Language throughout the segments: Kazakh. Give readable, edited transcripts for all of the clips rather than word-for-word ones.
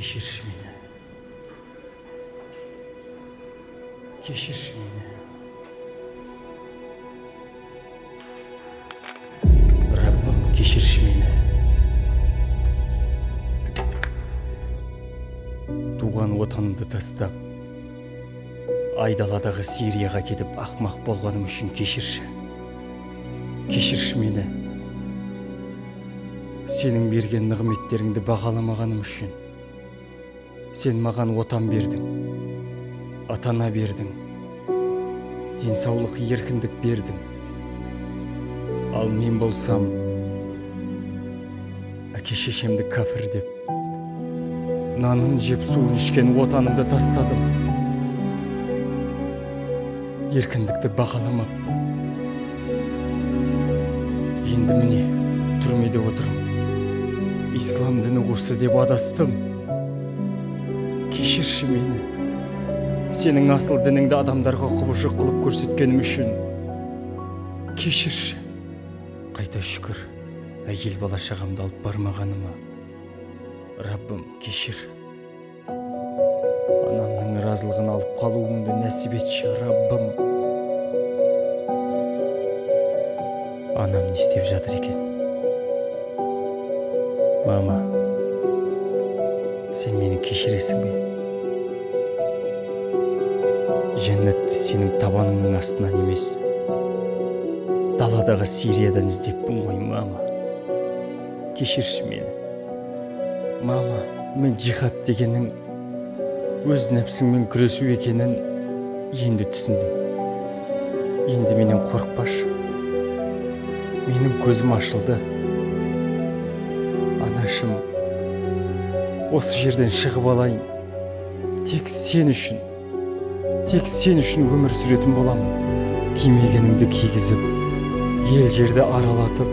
Кешірші мені. Кешірші мені. Раббым, кешірші мені. Туған отанымды тастап, айдаладағы Сирияға кетіп ақмақ болғаным үшін кешірші. Кешірші мені. Сенің берген нығметтеріңді бағаламағаным үшін. Сен маған отан бердің, атана бердің, денсаулық еркіндік бердің. Ал мен болсам, әке-шешемді кәпір деп, нанын жеп суын ішкен отанымды тастадым. Еркіндікті бағаламапты. Енді міне түрмеде отырмын. Ислам діні осы деп адастым. Кешірші мені. Сенің асыл дініңді адамдарға құбыжық қылып көрсеткенім үшін. Кешірші. Қайта шүкір, әйел бала шағамды алып бармағаныма. Раббым, кешір. Анамның разылығын алып қалуымды нәсіп етші, Раббым. Анам не істеп жатыр екен? Мама, сен мені кешіресің бе? Жәннатты сенің табаныңның астынан емес, даладағы Сириядан іздеппін ғой, мама. Кешірші мені. Мама, мен жихад дегеннің өз нәпсіңмен күресу екенін енді түсіндім. Енді менен қорықпашы. Менің көзім ашылды. Анашым, осы жерден шығып алайын. Тек сен үшін өмір сүретін боламын. Кимегеніңді кигізіп, ел жерді аралатып,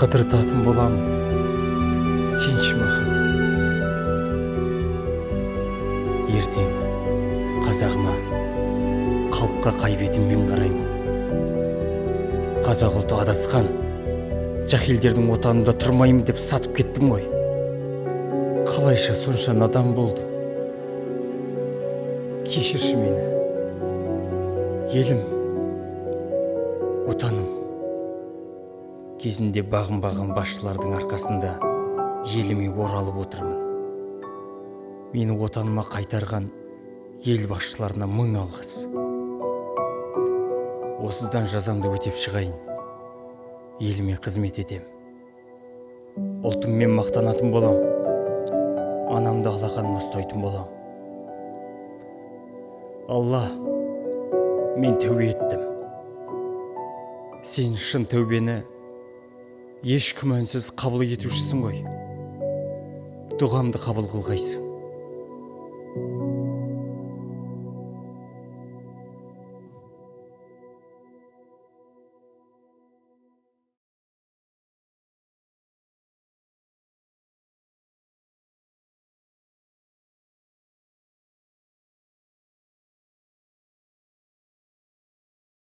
қыдыртатын боламын. Сенші маған. Ертең қазағыма, халыққа қай бетіммен қараймын. Қазақ ұлты адасқан, жахилдердің отанында тұрмаймын деп сатып кеттім ғой. Қалайша сонша надан болдым. Кешірші мені. Елім, отаным. Кезінде бағынбаған басшылардың арқасында еліме оралып отырмын. Мені отаныма қайтарған ел басшыларына мың алғыс. Осыдан жазамды өтеп шығайын. Еліме қызмет етем. Ұлтыммен мақтанатын болам. Анамды алақаныма ұстайтын болам. Алла, мен тәубе еттім. Сен шын тәубені еш күмәнсіз қабыл етушісің ғой. Дұғамды қабыл қылғайсың.